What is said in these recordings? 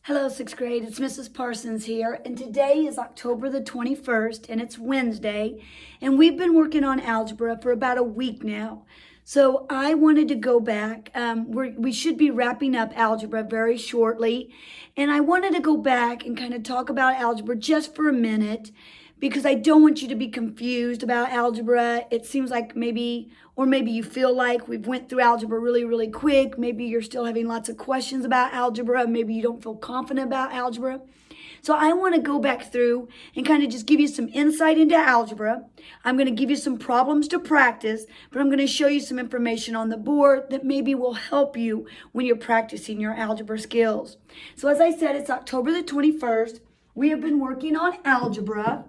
Hello, sixth grade. It's Mrs. Parsons here, and today is October the 21st, and it's Wednesday, and we've been working on algebra for about a week now. So I wanted to go back. We should be wrapping up algebra very shortly, and I wanted to go back and kind of talk about algebra just for a minute because I don't want you to be confused about algebra. It seems like maybe you feel like we've went through algebra really, really quick. Maybe you're still having lots of questions about algebra. Maybe you don't feel confident about algebra. So I want to go back through and kind of just give you some insight into algebra. I'm going to give you some problems to practice, but I'm going to show you some information on the board that maybe will help you when you're practicing your algebra skills. So as I said, it's October the 21st. We have been working on algebra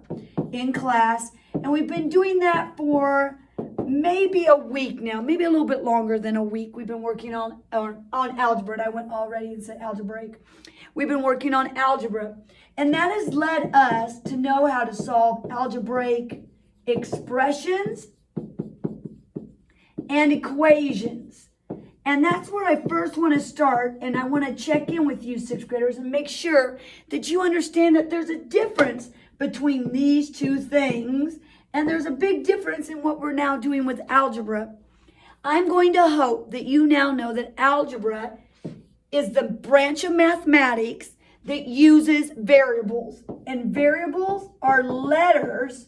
in class, and we've been doing that for maybe a week now, maybe a little bit longer than a week. We've been working on algebra, and I went already and said algebraic. We've been working on algebra, and that has led us to know how to solve algebraic expressions and equations. And that's where I first want to start, and I want to check in with you, sixth graders, and make sure that you understand that there's a difference between these two things, and there's a big difference in what we're now doing with algebra. I'm going to hope that you now know that algebra is the branch of mathematics that uses variables, and variables are letters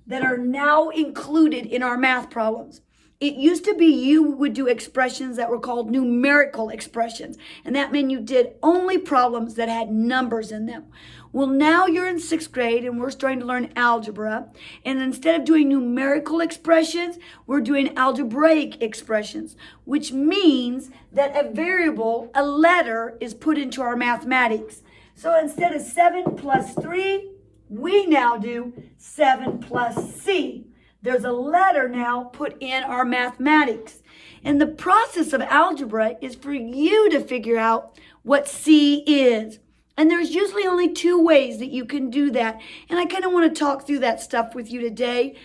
that are now included in our math problems. It used to be you would do expressions that were called numerical expressions, and that meant you did only problems that had numbers in them. Well, now you're in sixth grade and we're starting to learn algebra, and instead of doing numerical expressions, we're doing algebraic expressions, which means that a variable, a letter, is put into our mathematics. So instead of 7 plus 3, we now do 7 plus C. There's a letter now put in our mathematics. And the process of algebra is for you to figure out what C is. And there's usually only two ways that you can do that. And I kind of want to talk through that stuff with you today,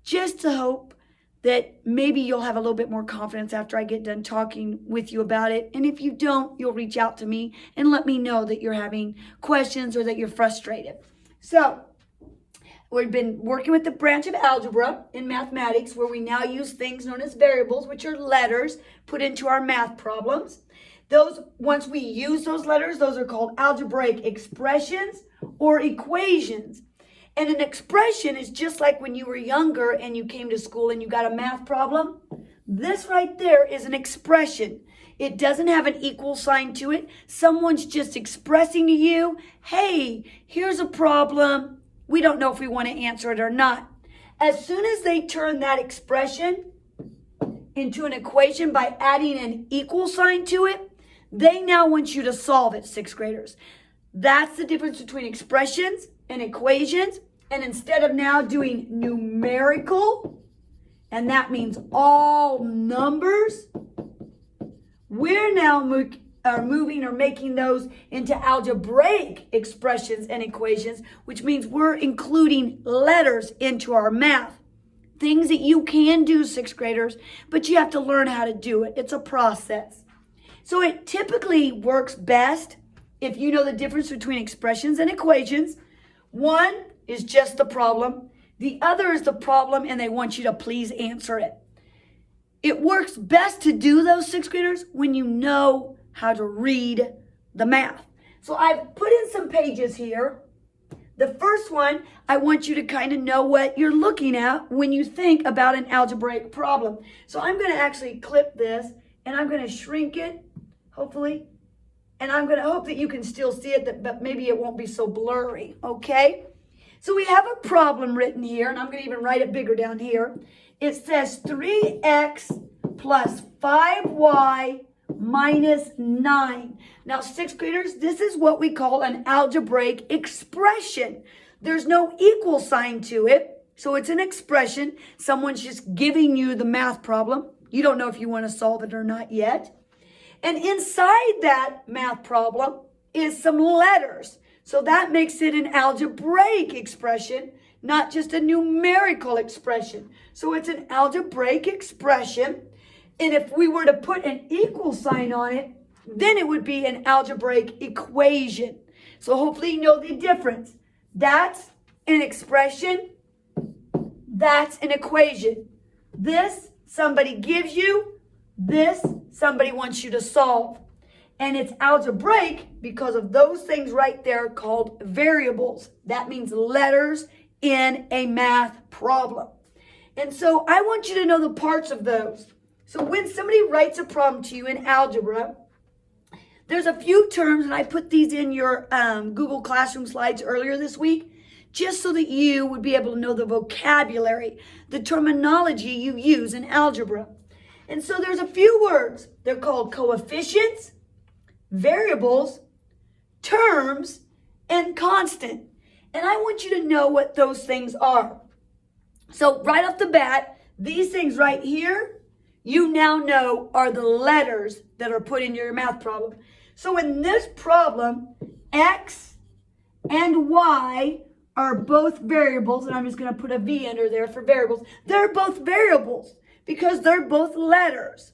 just to hope that maybe you'll have a little bit more confidence after I get done talking with you about it. And if you don't, you'll reach out to me and let me know that you're having questions or that you're frustrated. So we've been working with the branch of algebra in mathematics, where we now use things known as variables, which are letters put into our math problems. Once we use those letters, those are called algebraic expressions or equations. And an expression is just like when you were younger and you came to school and you got a math problem. This right there is an expression. It doesn't have an equal sign to it. Someone's just expressing to you, hey, here's a problem. We don't know if we want to answer it or not. As soon as they turn that expression into an equation by adding an equal sign to it, they now want you to solve it, sixth graders. That's the difference between expressions and equations. And instead of now doing numerical, and that means all numbers, we're now moving or making those into algebraic expressions and equations, which means we're including letters into our math. Things that you can do, sixth graders, but you have to learn how to do it. It's a process. So it typically works best if you know the difference between expressions and equations. One is just the problem. The other is the problem, and they want you to please answer it. It works best to do those, sixth graders, when you know how to read the math. So I've put in some pages here. The first one, I want you to kind of know what you're looking at when you think about an algebraic problem. So I'm going to actually clip this, and I'm going to shrink it, hopefully. And I'm going to hope that you can still see it, but maybe it won't be so blurry, okay? So we have a problem written here, and I'm going to even write it bigger down here. It says 3x plus 5y minus 9. Now, sixth graders, this is what we call an algebraic expression. There's no equal sign to it, so it's an expression. Someone's just giving you the math problem. You don't know if you want to solve it or not yet. And inside that math problem is some letters. So that makes it an algebraic expression, not just a numerical expression. So it's an algebraic expression. And if we were to put an equal sign on it, then it would be an algebraic equation. So hopefully you know the difference. That's an expression. That's an equation. This somebody gives you. This somebody wants you to solve. And it's algebraic because of those things right there called variables. That means letters in a math problem. And so I want you to know the parts of those. So when somebody writes a problem to you in algebra, there's a few terms, and I put these in your Google Classroom slides earlier this week, just so that you would be able to know the vocabulary, the terminology you use in algebra. And so there's a few words. They're called coefficients, variables, terms, and constant. And I want you to know what those things are. So right off the bat, these things right here, you now know are the letters that are put in your math problem. So in this problem, X and Y are both variables, and I'm just going to put a V under there for variables. They're both variables because they're both letters.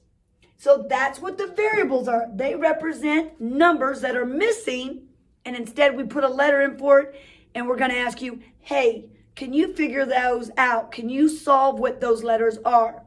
So that's what the variables are. They represent numbers that are missing, and instead we put a letter in for it, and we're going to ask you, hey, can you figure those out? Can you solve what those letters are?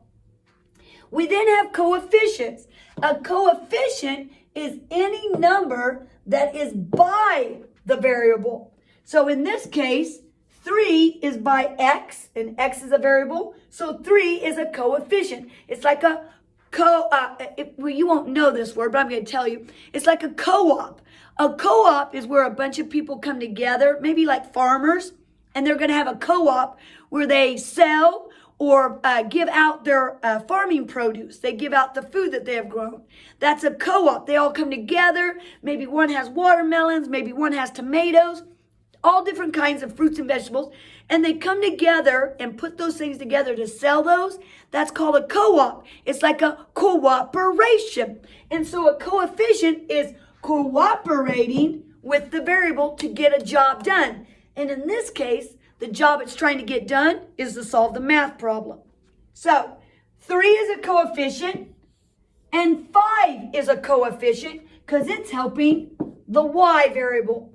We then have coefficients. A coefficient is any number that is by the variable. So in this case, 3 is by X, and X is a variable. So 3 is a coefficient. It's like a well, you won't know this word, but I'm going to tell you. It's like a co-op. A co-op is where a bunch of people come together, maybe like farmers, and they're going to have a co-op where they sell or give out their farming produce. They give out the food that they have grown. That's a co-op. They all come together. Maybe one has watermelons, maybe one has tomatoes, all different kinds of fruits and vegetables. And they come together and put those things together to sell those. That's called a co-op. It's like a cooperation. And so a coefficient is cooperating with the variable to get a job done. And in this case, the job it's trying to get done is to solve the math problem. So 3 is a coefficient and 5 is a coefficient because it's helping the Y variable.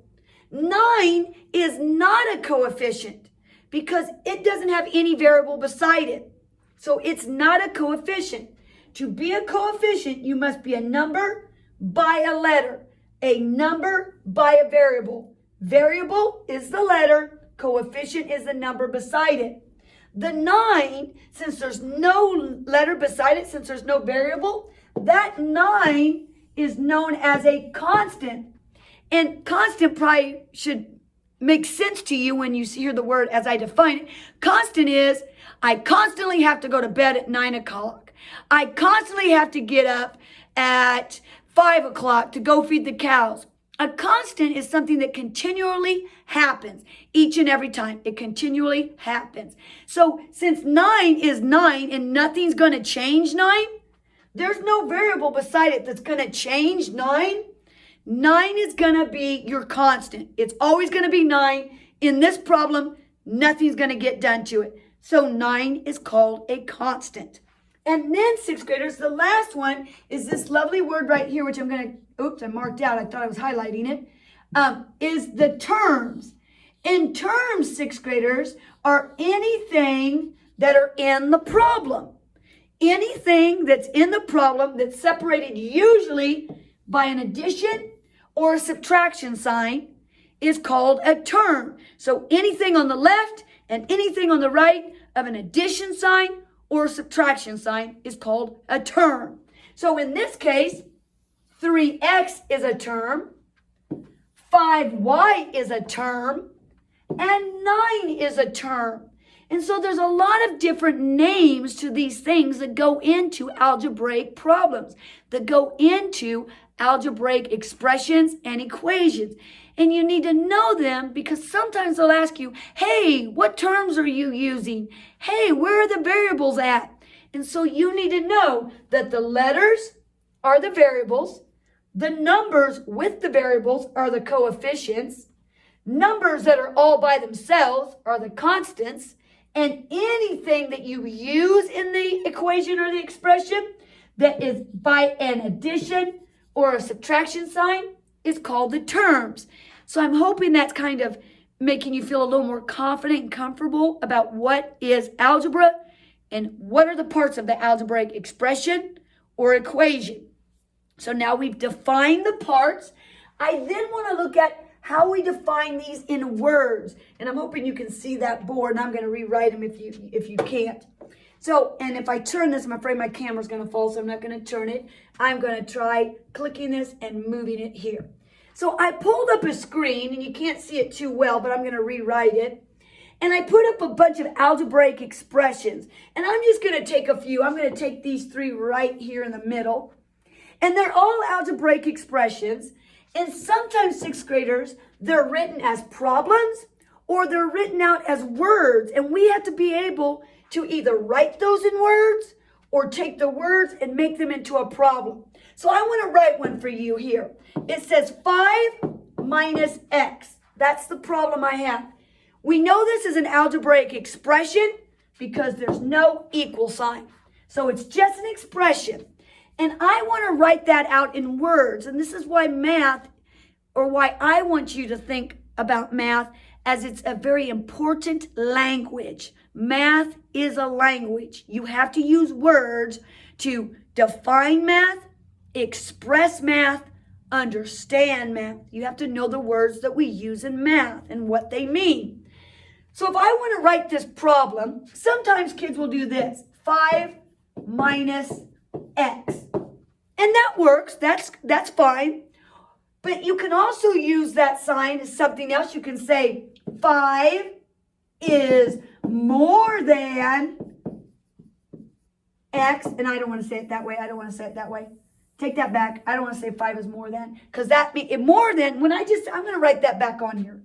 9 is not a coefficient because it doesn't have any variable beside it. So it's not a coefficient. To be a coefficient, you must be a number by a letter, a number by a variable. Variable is the letter, coefficient is the number beside it. The 9, since there's no letter beside it, since there's no variable, that 9 is known as a constant. And constant probably should make sense to you when you hear the word as I define it. Constant is, I constantly have to go to bed at 9 o'clock. I constantly have to get up at 5 o'clock to go feed the cows. A constant is something that continually happens each and every time. It continually happens. So since 9 is 9 and nothing's going to change 9, there's no variable beside it that's going to change 9. 9 is going to be your constant. It's always going to be 9. In this problem, nothing's going to get done to it. So 9 is called a constant. And then, 6th graders, the last one is this lovely word right here, which I'm going to, oops, I marked out. I thought I was highlighting it, is the terms. In terms, 6th graders, are anything that are in the problem. Anything that's in the problem that's separated usually by an addition or a subtraction sign is called a term. So anything on the left and anything on the right of an addition sign or a subtraction sign is called a term. So in this case, 3x is a term, 5y is a term, and 9 is a term. And so there's a lot of different names to these things that go into algebraic problems, that go into algebraic expressions and equations. And you need to know them because sometimes they'll ask you, hey, what terms are you using? Hey, where are the variables at? And so you need to know that the letters are the variables, the numbers with the variables are the coefficients, numbers that are all by themselves are the constants, and anything that you use in the equation or the expression that is by an addition or a subtraction sign is called the terms. So I'm hoping that's kind of making you feel a little more confident and comfortable about what is algebra and what are the parts of the algebraic expression or equation. So now we've defined the parts. I then want to look at how we define these in words. And I'm hoping you can see that board, and I'm going to rewrite them if you can't. So, and if I turn this, I'm afraid my camera's going to fall, so I'm not going to turn it. I'm going to try clicking this and moving it here. So I pulled up a screen, and you can't see it too well, but I'm going to rewrite it. And I put up a bunch of algebraic expressions. And I'm just going to take a few. I'm going to take these three right here in the middle. And they're all algebraic expressions. And sometimes sixth graders, they're written as problems or they're written out as words. And we have to be able to either write those in words or take the words and make them into a problem. So I want to write one for you here. It says 5 minus x. That's the problem I have. We know this is an algebraic expression because there's no equal sign. So it's just an expression. And I want to write that out in words. And this is why math, or why I want you to think about math as it's a very important language. Math is a language. You have to use words to define math, express math, understand math. You have to know the words that we use in math and what they mean. So if I want to write this problem, sometimes kids will do this. 5 minus x. And that works. That's fine. But you can also use that sign as something else. You can say 5 is more than x. And I don't want to say it that way. I don't want to say it that way. Take that back. I don't want to say 5 is more than. Because that means more than, I'm going to write that back on here.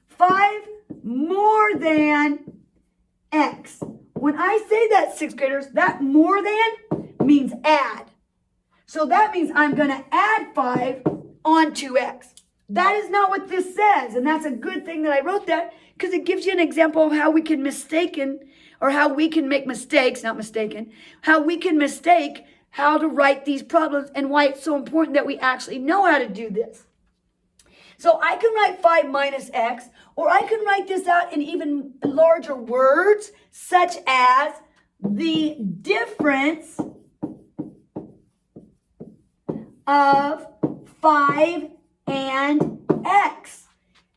5 more than x. When I say that, sixth graders, that more than means add. So that means I'm going to add 5 onto x. That is not what this says. And that's a good thing that I wrote that because it gives you an example of how we can how we can make mistakes, how we can mistake how to write these problems and why it's so important that we actually know how to do this. So I can write 5 minus x, or I can write this out in even larger words, such as the difference of 5 and x.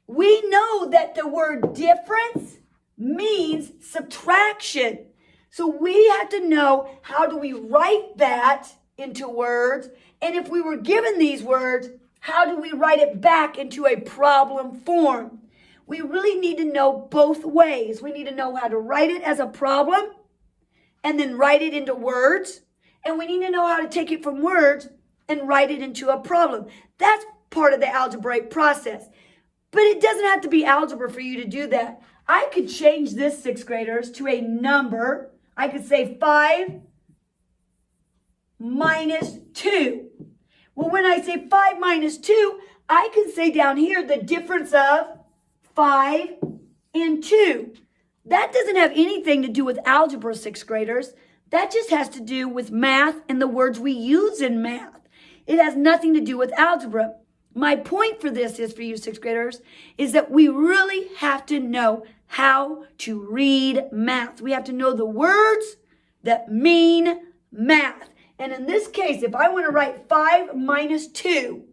We know that the word difference means subtraction. So we have to know how do we write that into words, and if we were given these words, how do we write it back into a problem form? We really need to know both ways. We need to know how to write it as a problem and then write it into words, and we need to know how to take it from words and write it into a problem. That's part of the algebraic process. But it doesn't have to be algebra for you to do that. I could change this, sixth graders, to a number. I could say 5 minus 2. Well, when I say 5 minus 2, I can say down here the difference of 5 and 2. That doesn't have anything to do with algebra, sixth graders. That just has to do with math and the words we use in math. It has nothing to do with algebra. My point for this is, for you sixth graders, is that we really have to know how to read math. We have to know the words that mean math. And in this case, if I want to write 5 minus 2,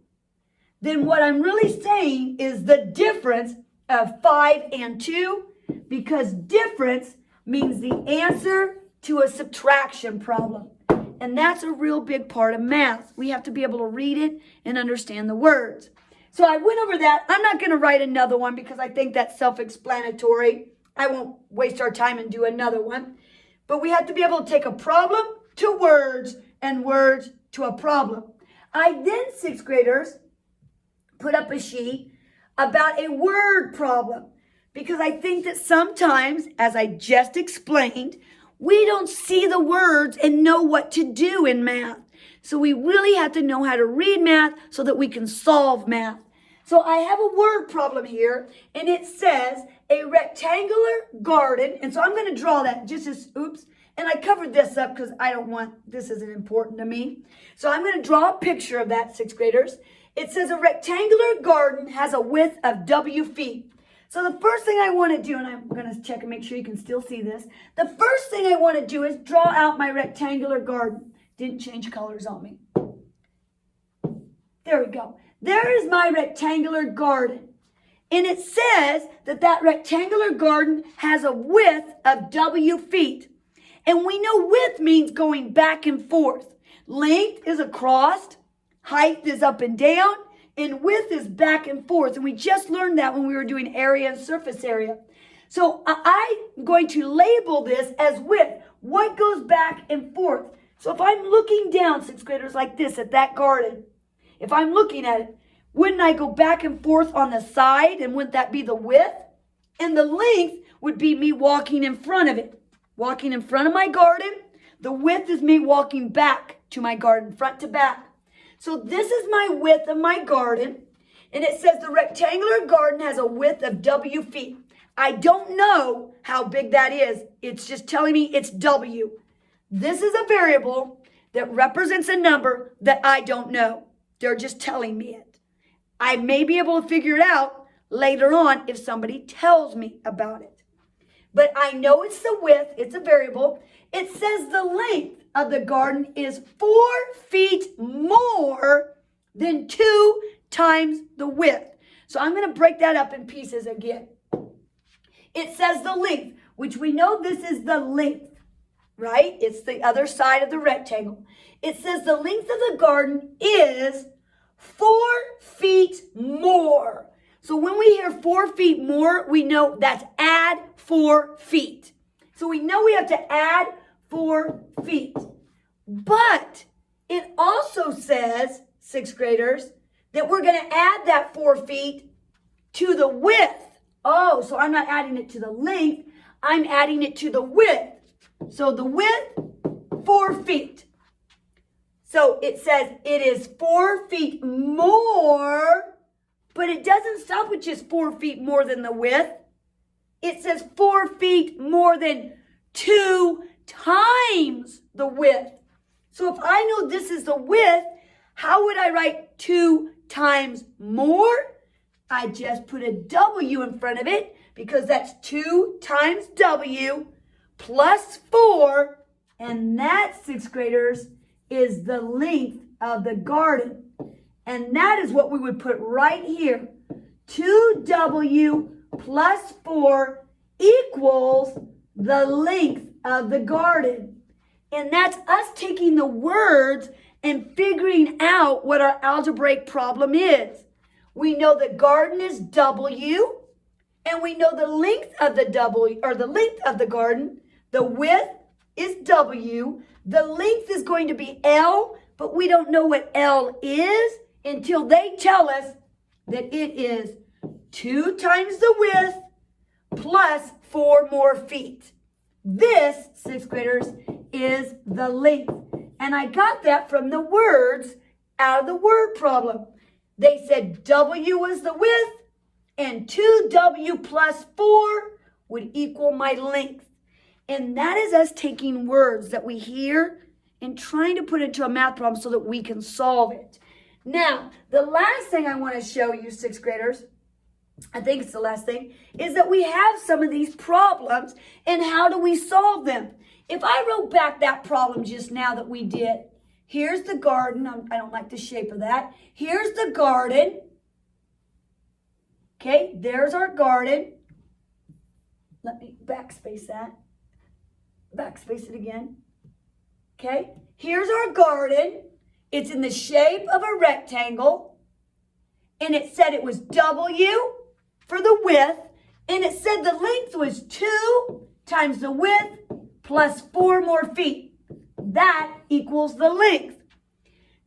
then what I'm really saying is the difference of 5 and 2, because difference means the answer to a subtraction problem. And that's a real big part of math. We have to be able to read it and understand the words. So I went over that. I'm not going to write another one because I think that's self-explanatory. I won't waste our time and do another one. But we have to be able to take a problem to words and words to a problem. I then, sixth graders, put up a sheet about a word problem because I think that sometimes, as I just explained, we don't see the words and know what to do in math. So we really have to know how to read math so that we can solve math. So I have a word problem here, and it says a rectangular garden. And so I'm going to draw that just as, And I covered this up because this isn't important to me. So I'm going to draw a picture of that, sixth graders. It says a rectangular garden has a width of W feet. So the first thing I want to do, and I'm going to check and make sure you can still see this. The first thing I want to do is draw out my rectangular garden. Didn't change colors on me. There we go. There is my rectangular garden. And it says that that rectangular garden has a width of W feet. And we know width means going back and forth. Length is across, height is up and down, and width is back and forth. And we just learned that when we were doing area and surface area. So I'm going to label this as width. What goes back and forth? So if I'm looking down, sixth graders, like this at that garden, if I'm looking at it, wouldn't I go back and forth on the side? And wouldn't that be the width? And the length would be me walking in front of it. Walking in front of my garden. The width is me walking back to my garden, front to back. So this is my width of my garden. And it says the rectangular garden has a width of W feet. I don't know how big that is. It's just telling me it's W. This is a variable that represents a number that I don't know. They're just telling me it. I may be able to figure it out later on if somebody tells me about it. But I know it's the width, it's a variable. It says the length of the garden is 4 feet more than 2 times the width. So I'm going to break that up in pieces again. It says the length, which we know this is the length, right? It's the other side of the rectangle. It says the length of the garden is 4 feet more. So when we hear 4 feet more, we know that's add 4 feet. So we know we have to add 4 feet. But it also says, sixth graders, that we're going to add that 4 feet to the width. Oh, so I'm not adding it to the length. I'm adding it to the width. So the width, 4 feet. So it says it is 4 feet more. But it doesn't stop with just 4 feet more than the width. It says 4 feet more than 2 times the width. So if I know this is the width, how would I write 2 times more? I just put a W in front of it because that's 2 times W plus 4. And that, sixth graders, is the length of the garden. And that is what we would put right here. 2W plus 4 equals the length of the garden. And that's us taking the words and figuring out what our algebraic problem is. We know the garden is W, and we know the length of the W, or the length of the garden. The width is W. The length is going to be L, but we don't know what L is until they tell us that it is 2 times the width plus 4 more feet. This, sixth graders, is the length. And I got that from the words out of the word problem. They said W was the width and 2W plus 4 would equal my length. And that is us taking words that we hear and trying to put it into a math problem so that we can solve it. Now, the last thing I want to show you, sixth graders, I think it's the last thing, is that we have some of these problems and how do we solve them? If I wrote back that problem just now that we did, here's the garden. I don't like the shape of that. Here's the garden. Okay, there's our garden. Let me backspace that. Backspace it again. Okay, here's our garden. It's in the shape of a rectangle. And it said it was W for the width. And it said the length was 2 times the width plus 4 more feet. That equals the length.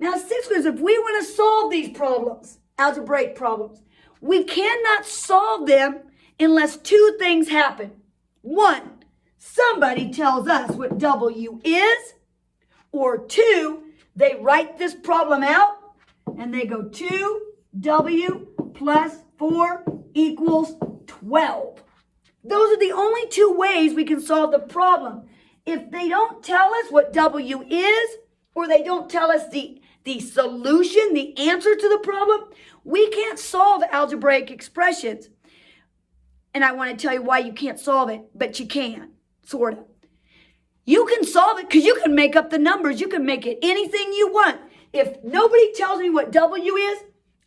Now, sixth graders, if we want to solve these problems, algebraic problems, we cannot solve them unless 2 things happen. 1, somebody tells us what W is. Or 2, they write this problem out and they go 2W plus 4 equals 12. Those are the only 2 ways we can solve the problem. if they don't tell us what W is, or they don't tell us the solution, the answer to the problem, we can't solve algebraic expressions. And I want to tell you why you can't solve it, but you can, sort of. You can solve it because you can make up the numbers. You can make it anything you want. If nobody tells me what W is,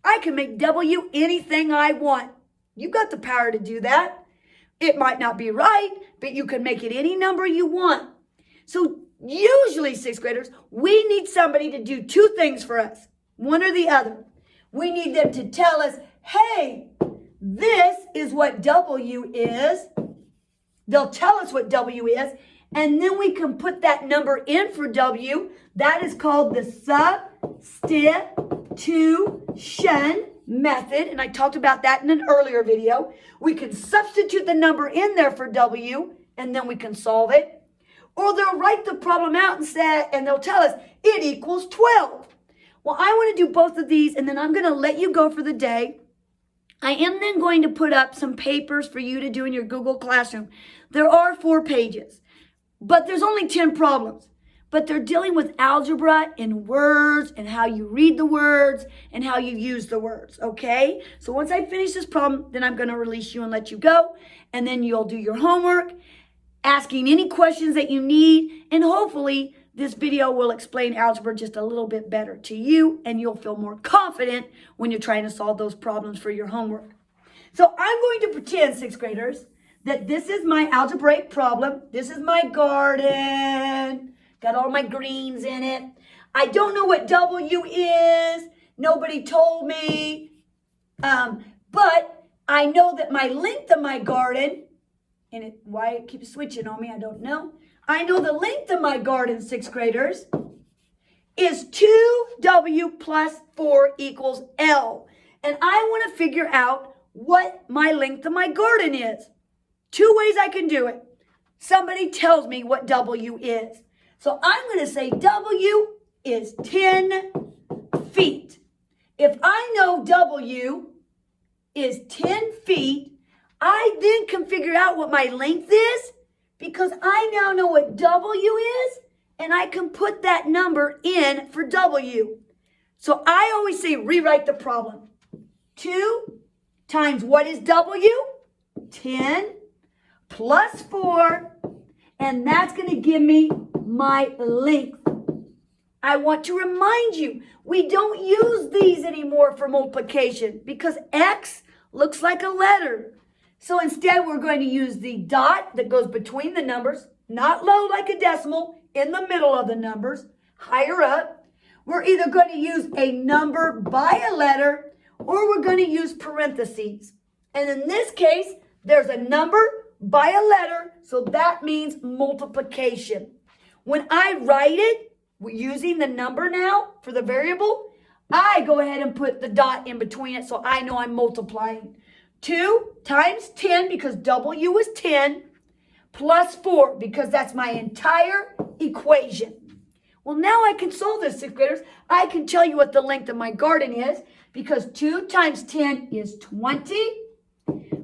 I can make W anything I want. You've got the power to do that. It might not be right, but you can make it any number you want. So usually, sixth graders, we need somebody to do two things for us, one or the other. We need them to tell us, hey, this is what W is. They'll tell us what W is, and then we can put that number in for W. That is called the substitution method, and I talked about that in an earlier video. We can substitute the number in there for W, and then we can solve it. Or they'll write the problem out and they'll tell us it equals 12. Well, I want to do both of these, and then I'm going to let you go for the day. I am then going to put up some papers for you to do in your Google Classroom. There are 4 pages, but there's only 10 problems. But they're dealing with algebra and words and how you read the words and how you use the words, okay? So once I finish this problem, then I'm going to release you and let you go. And then you'll do your homework, asking any questions that you need. And hopefully this video will explain algebra just a little bit better to you, and you'll feel more confident when you're trying to solve those problems for your homework. So I'm going to pretend, sixth graders, that this is my algebraic problem. This is my garden. Got all my greens in it. I don't know what W is. Nobody told me. But I know that my length of my garden, and why it keeps switching on me, I don't know. I know the length of my garden, sixth graders, is 2W plus 4 equals L. And I want to figure out what my length of my garden is. 2 ways I can do it. Somebody tells me what W is. So I'm going to say W is 10 feet. If I know W is 10 feet, I then can figure out what my length is because I now know what W is, and I can put that number in for W. So I always say rewrite the problem. 2 times what is W? 10 plus 4, and that's going to give me my length. I want to remind you, we don't use these anymore for multiplication because X looks like a letter. So instead, we're going to use the dot that goes between the numbers, not low like a decimal, in the middle of the numbers, higher up. We're either going to use a number by a letter, or we're going to use parentheses. And in this case, there's a number by a letter, so that means multiplication. When I write it, using the number now for the variable, I go ahead and put the dot in between it so I know I'm multiplying. 2 times 10, because W is 10, plus 4, because that's my entire equation. Well, now I can solve this, sixth graders. I can tell you what the length of my garden is, because 2 times 10 is 20,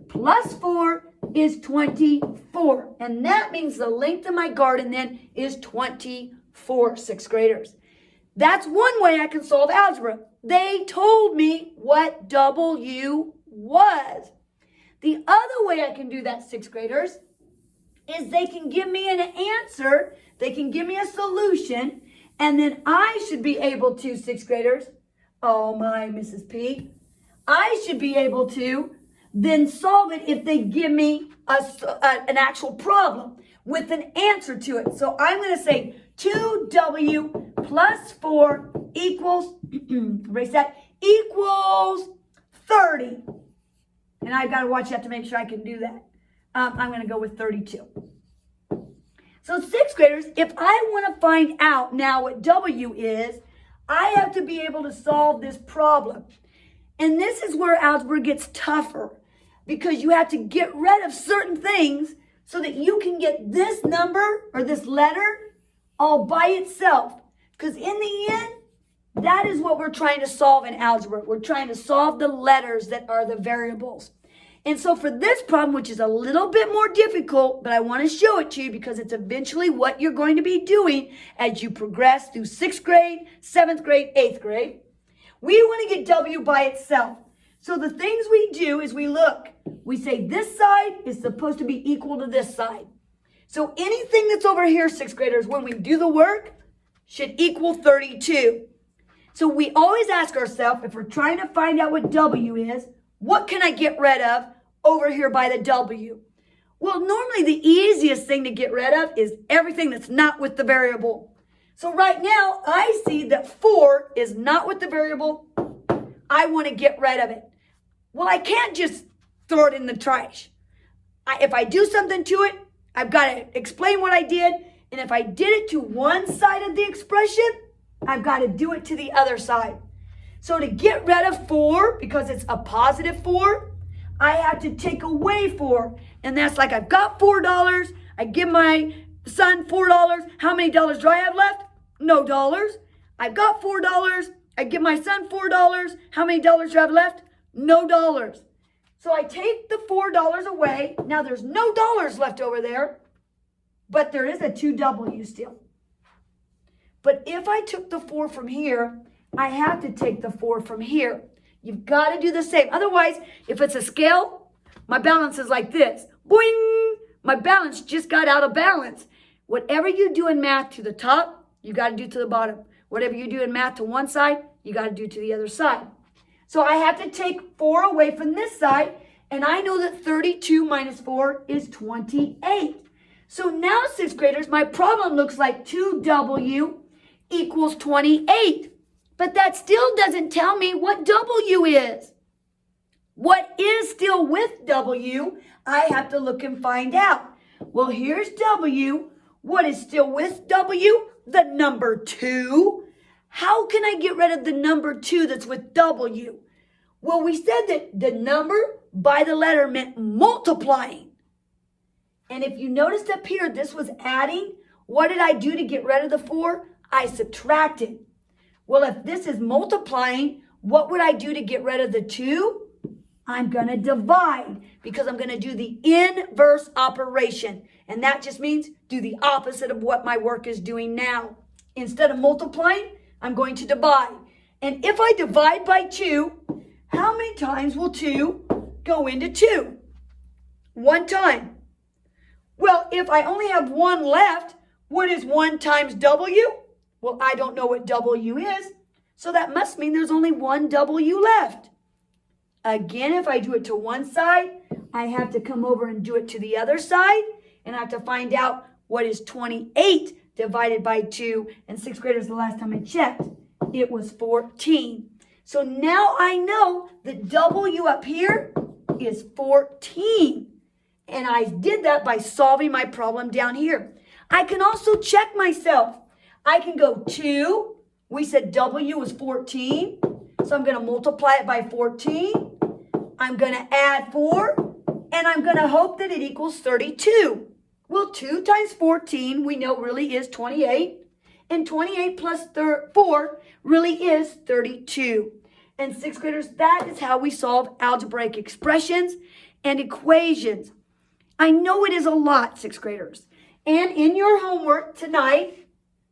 plus 4 is 24. And that means the length of my garden then is 24, sixth graders. That's one way I can solve algebra. They told me what W was. The other way I can do that, sixth graders, is they can give me an answer, they can give me a solution, and then I should be able to, sixth graders, oh my, Mrs. P, I should be able to then solve it if they give me an actual problem with an answer to it. So I'm going to say 2W plus 4 equals, erase that, equals 30. And I've got to watch that to make sure I can do that. I'm going to go with 32. So sixth graders, if I want to find out now what W is, I have to be able to solve this problem. And this is where algebra gets tougher, because you have to get rid of certain things so that you can get this number or this letter all by itself. Because in the end, that is what we're trying to solve in algebra. We're trying to solve the letters that are the variables. And so for this problem, which is a little bit more difficult, but I want to show it to you because it's eventually what you're going to be doing as you progress through 6th grade, 7th grade, 8th grade. We want to get W by itself. So the things we do is we look. We say this side is supposed to be equal to this side. So anything that's over here, 6th graders, when we do the work, should equal 32. So we always ask ourselves, if we're trying to find out what W is, what can I get rid of over here by the W? Well, normally the easiest thing to get rid of is everything that's not with the variable. So right now, I see that 4 is not with the variable. I want to get rid of it. Well, I can't just throw it in the trash. If I do something to it, I've got to explain what I did. And if I did it to one side of the expression, I've got to do it to the other side. So to get rid of 4, because it's a positive 4, I have to take away 4. And that's like I've got $4. I give my son $4. How many dollars do I have left? No dollars. I've got $4. I give my son $4. How many dollars do I have left? No dollars. So I take the $4 away. Now there's no dollars left over there, but there is a 2W still. But if I took the 4 from here, I have to take the 4 from here. You've got to do the same. Otherwise, if it's a scale, my balance is like this. Boing! My balance just got out of balance. Whatever you do in math to the top, you got to do to the bottom. Whatever you do in math to one side, you got to do to the other side. So I have to take 4 away from this side, and I know that 32 minus 4 is 28. So now, 6th graders, my problem looks like 2W equals 28. But that still doesn't tell me what W is. What is still with W, I have to look and find out. Well, here's W. What is still with W? The number 2. How can I get rid of the number 2 that's with W? Well, we said that the number by the letter meant multiplying. And if you noticed up here, this was adding. What did I do to get rid of the 4? I subtracted. Well, if this is multiplying, what would I do to get rid of the 2? I'm going to divide because I'm going to do the inverse operation. And that just means do the opposite of what my work is doing now. Instead of multiplying, I'm going to divide. And if I divide by 2, how many times will 2 go into 2? 1 time. Well, if I only have 1 left, what is 1 times W? Well, I don't know what W is, so that must mean there's only 1 W left. Again, if I do it to one side, I have to come over and do it to the other side, and I have to find out what is 28 divided by 2. And 6th graders, the last time I checked, it was 14. So now I know that W up here is 14. And I did that by solving my problem down here. I can also check myself. I can go 2. We said W was 14. So I'm going to multiply it by 14. I'm going to add 4. And I'm going to hope that it equals 32. Well, 2 times 14 we know really is 28. And 28 plus 4 really is 32. And 6th graders, that is how we solve algebraic expressions and equations. I know it is a lot, 6th graders. And in your homework tonight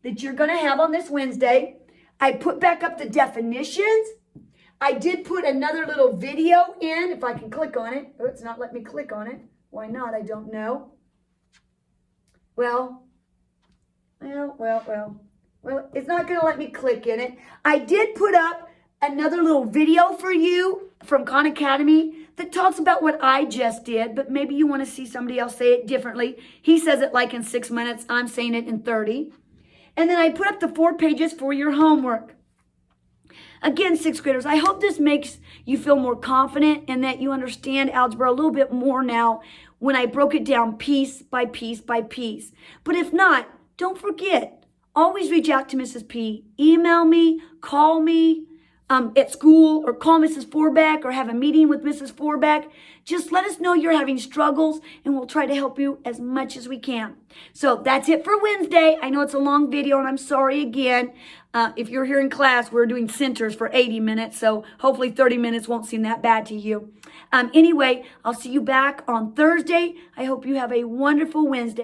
that you're going to have on this Wednesday, I put back up the definitions. I did put another little video in, if I can click on it. Oh, it's not letting me click on it. Why not? I don't know. Well, it's not going to let me click in it. I did put up another little video for you from Khan Academy that talks about what I just did, but maybe you want to see somebody else say it differently. He says it like in 6 minutes. I'm saying it in 30. And then I put up the 4 pages for your homework. Again, 6th graders, I hope this makes you feel more confident and that you understand algebra a little bit more now when I broke it down piece by piece by piece. But if not, don't forget, always reach out to Mrs. P. Email me, call me, at school, or call Mrs. Forbeck, or have a meeting with Mrs. Forbeck. Just let us know you're having struggles, and we'll try to help you as much as we can. So that's it for Wednesday. I know it's a long video, and I'm sorry again. If you're here in class, we're doing centers for 80 minutes, so hopefully 30 minutes won't seem that bad to you. Anyway, I'll see you back on Thursday. I hope you have a wonderful Wednesday.